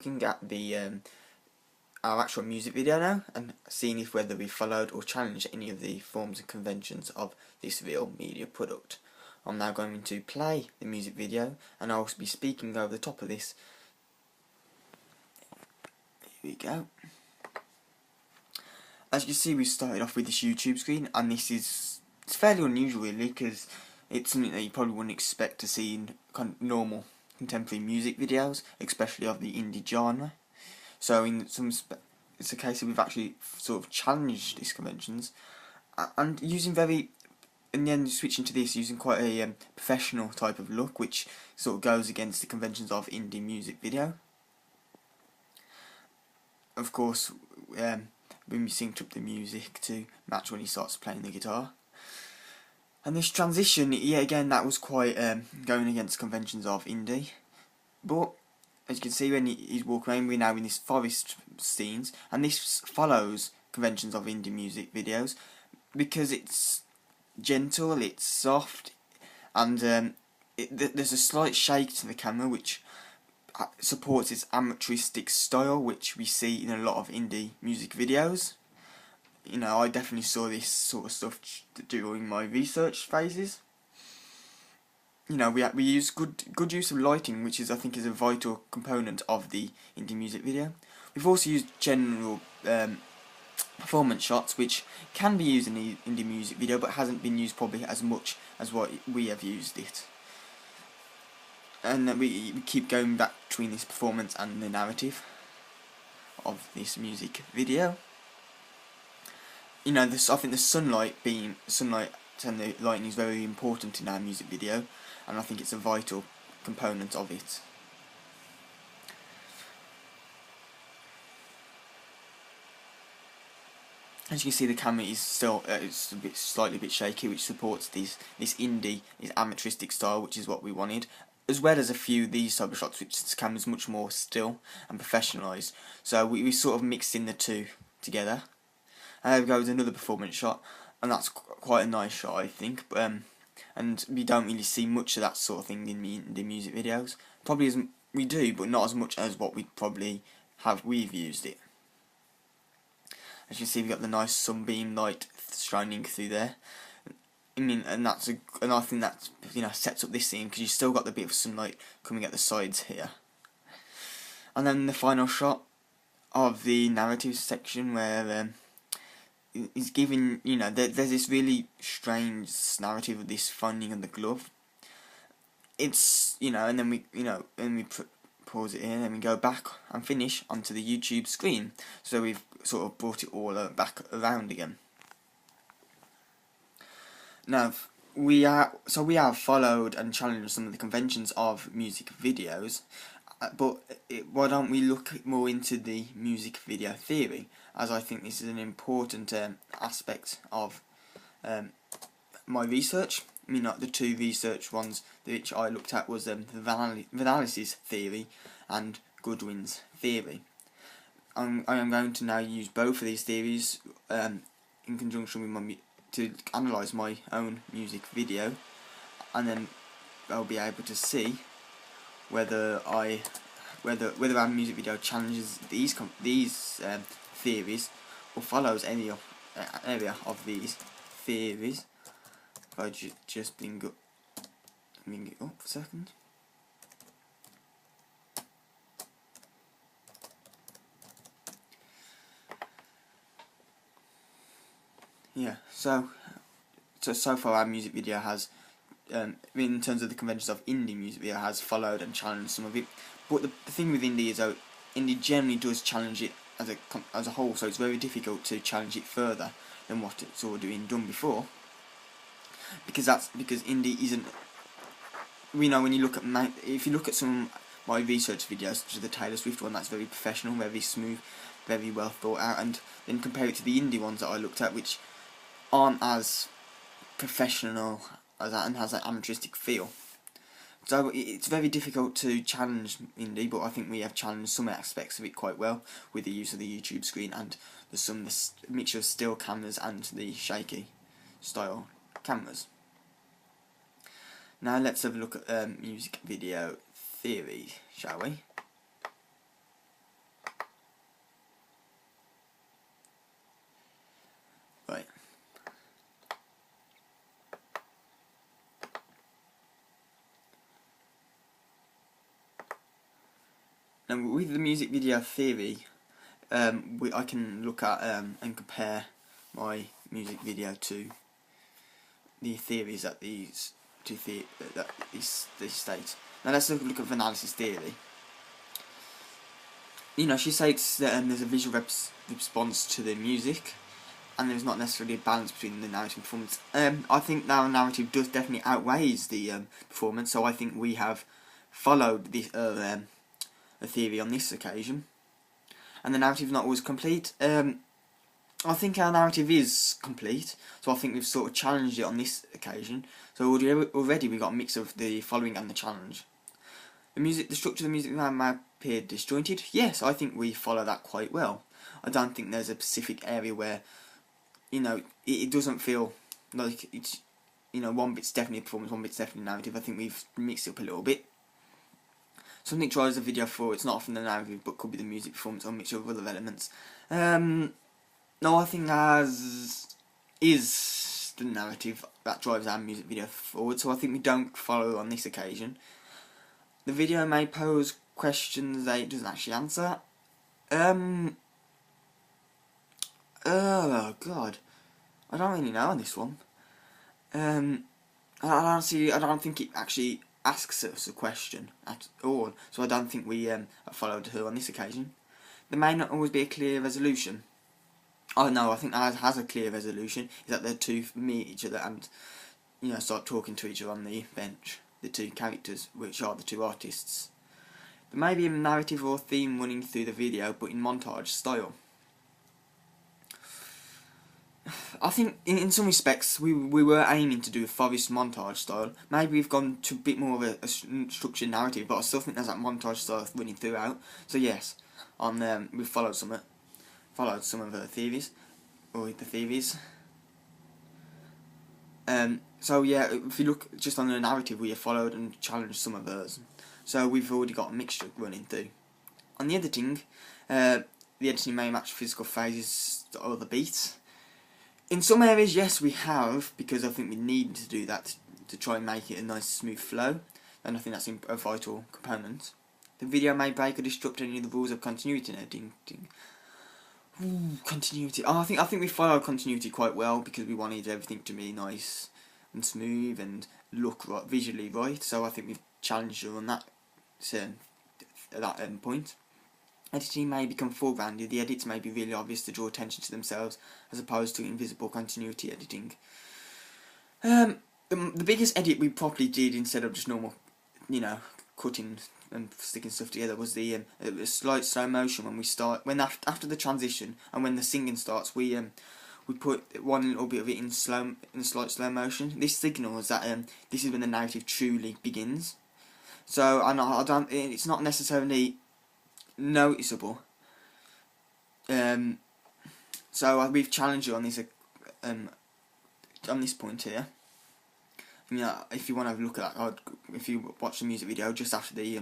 looking at the our actual music video now and seeing if whether we followed or challenged any of the forms and conventions of this real media product. I'm now going to play the music video and I'll be speaking over the top of this. Here we go. As you can see, we started off with this YouTube screen, and it's fairly unusual really, because it's something that you probably wouldn't expect to see in normal contemporary music videos, especially of the indie genre. So it's a case that we've actually sort of challenged these conventions, and and then switching to this, using quite a professional type of look, which sort of goes against the conventions of indie music video. Of course, when we synced up the music to match when he starts playing the guitar. And this transition, yeah, again, that was quite going against conventions of indie. But as you can see, when he's walking around, we're now in this forest scenes, and this follows conventions of indie music videos because it's gentle, it's soft, and there's a slight shake to the camera which supports its amateuristic style, which we see in a lot of indie music videos. You know, I definitely saw this sort of stuff during my research phases. You know, we use good use of lighting, which I think is a vital component of the indie music video. We've also used general performance shots, which can be used in the indie music video, but hasn't been used probably as much as what we have used it. And we keep going back between this performance and the narrative of this music video. You know, I think the sunlight and the lighting is very important in our music video, and I think it's a vital component of it. As you can see, the camera is still it's slightly a bit shaky, which supports this indie, this amateuristic style, which is what we wanted, as well as a few these type of shots, which the camera's much more still and professionalised. So we sort of mixed in the two together. And there we go with another performance shot, and that's quite a nice shot, I think. And we don't really see much of that sort of thing in the music videos. Probably we do, but not as much as what we've used it. As you can see, we've got the nice sunbeam light shining through there. I mean, and I think that, you know, sets up this scene, because you've still got the bit of sunlight coming at the sides here. And then the final shot of the narrative section, where is giving, you know, there's this really strange narrative of this finding of the glove. It's, you know, and then we pause it here, and then we go back and finish onto the YouTube screen. So we've sort of brought it all back around again. Now, we have followed and challenged some of the conventions of music videos, but why don't we look more into the music video theory, as I think this is an important aspect of my research. I mean, like the two research ones which I looked at was the Vanellis theory and Goodwin's theory. I am going to now use both of these theories in conjunction with to analyse my own music video, and then I'll be able to see whether our music video challenges these theories or follows any area of these theories. If I just bring it up for a second. Yeah, so far our music video has, in terms of the conventions of indie music video, has followed and challenged some of it. But the thing with indie is that indie generally does challenge it as a whole, so it's very difficult to challenge it further than what it's already been done before. Because indie isn't. We know when you look at if you look at some of my research videos, such as the Taylor Swift one, that's very professional, very smooth, very well thought out, and then compare it to the indie ones that I looked at, which aren't as professional as that and has that amateuristic feel. So it's very difficult to challenge indie, but I think we have challenged some aspects of it quite well with the use of the YouTube screen and the mixture of still cameras and the shaky style cameras. Now let's have a look at music video theory, shall we? And with the music video theory, I can look at and compare my music video to the theories that these state. Now let's look at analysis theory. You know, she states that there's a visual response to the music, and there's not necessarily a balance between the narrative and performance. I think our narrative does definitely outweighs the performance, so I think we have followed this a theory on this occasion. And the narrative is not always complete. I think our narrative is complete, so I think we've sort of challenged it on this occasion. So already we got a mix of the following and the challenge. The structure of the music may appear disjointed. Yes, I think we follow that quite well. I don't think there's a specific area where, you know, it doesn't feel like it's, you know, one bit's definitely performance, one bit's definitely narrative. I think we've mixed it up a little bit. Something drives the video forward. It's not often the narrative, but could be the music, performance, or a mixture of other elements. No, I think as is the narrative that drives our music video forward, so I think we don't follow on this occasion. The video may pose questions that it doesn't actually answer. Oh god, I don't really know on this one. I don't think it actually asks us a question at all, so I don't think we followed her on this occasion. There may not always be a clear resolution. Oh no, I think ours has a clear resolution, is that the two meet each other and, you know, start talking to each other on the bench, the two characters, which are the two artists. There may be a narrative or theme running through the video, but in montage style. I think in some respects we were aiming to do a forest montage style. Maybe we've gone to a bit more of a structured narrative, but I still think there's that montage style running throughout. So yes, we've followed some of the theories, or the theories. So yeah, if you look just on the narrative, we have followed and challenged some of those. So we've already got a mixture running through. On the editing may match physical phases or the beats. In some areas, yes, we have, because I think we need to do that to try and make it a nice smooth flow, and I think that's a vital component. The video may break or disrupt any of the rules of continuity in editing. Continuity. Oh, I think we followed continuity quite well, because we wanted everything to be nice and smooth and look right, visually right. So I think we've challenged her on that point. Editing may become foregrounded. The edits may be really obvious to draw attention to themselves, as opposed to invisible continuity editing. The biggest edit we probably did, instead of just normal, you know, cutting and sticking stuff together, was the slight slow motion when after the transition and when the singing starts. We put one little bit of it in slight slow motion. This signals that this is when the narrative truly begins. So it's not necessarily noticeable. So we've challenged you on this point here. You know, if you want to have a look at that, if you watch the music video just after the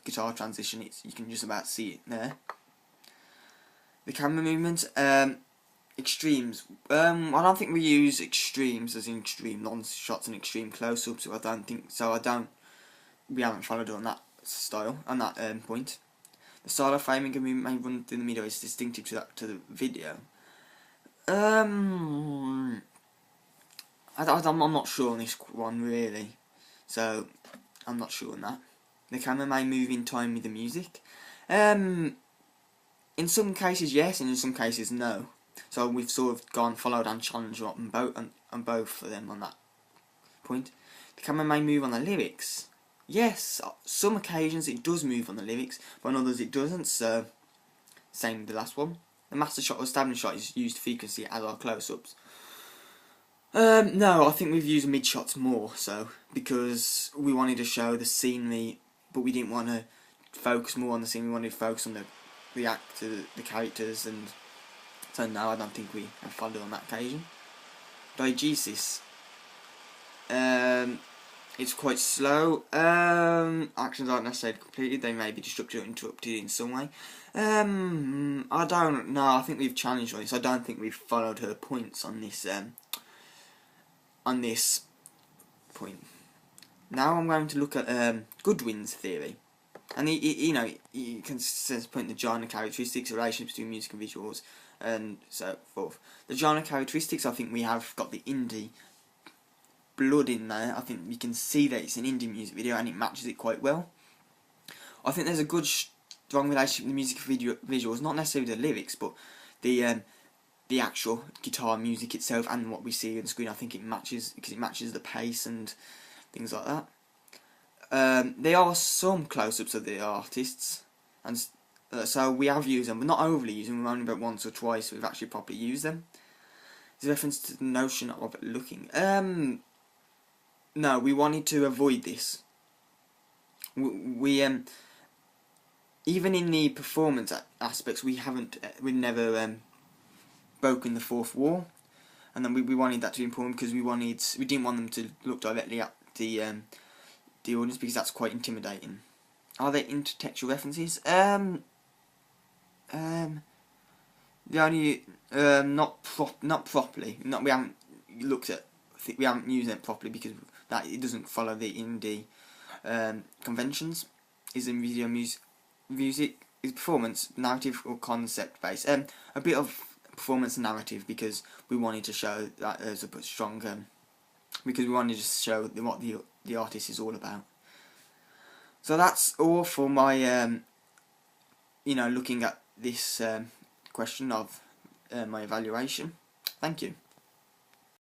guitar transition, you can just about see it there. The camera movement, extremes. I don't think we use extremes as in extreme long shots and extreme close-ups. So we haven't followed on that style, on that point. The style of framing and movement may run through the video is distinctive to the video. I'm not sure on this one really, so I'm not sure on that. The camera may move in time with the music. In some cases yes, and in some cases no. So we've sort of followed and challenged on both of them on that point. The camera may move on the lyrics. Yes, some occasions it does move on the lyrics, but on others it doesn't, so same with the last one. The master shot or establishing shot is used frequently as our close-ups. No, I think we've used mid-shots more, so, because we wanted to show the scenery, but we didn't want to focus more on the scene, we wanted to focus on the actor, the characters, and so no, I don't think we have followed on that occasion. Diegesis. It's quite slow. Actions aren't necessarily completed. They may be disrupted or interrupted in some way. I don't know. I think we've challenged on this. I don't think we've followed her points on this. On this point. Now I'm going to look at Goodwin's theory. And you know, you can point the genre characteristics, relationships between music and visuals, and so forth. The genre characteristics, I think we have got the indie blood in there. I think you can see that it's an indie music video, and it matches it quite well. I think there's a good strong relationship with the music video visuals, not necessarily the lyrics, but the actual guitar music itself and what we see on the screen. I think it matches because it matches the pace and things like that. There are some close-ups of the artists, and so we have used them, but not overly used them. We've only about once or twice we've actually properly used them. There's a reference to the notion of looking. No, we wanted to avoid this. We even in the performance aspects, we've never broken the fourth wall, and then we wanted that to be important because we didn't want them to look directly at the audience because that's quite intimidating. Are there intertextual references? The only not properly. We haven't looked at. We haven't used them properly because that it doesn't follow the indie conventions. Is in video music is performance narrative or concept based? A bit of performance narrative because we wanted to show that there's a bit stronger. Because we wanted to show what the artist is all about. So that's all for my looking at this question of my evaluation. Thank you.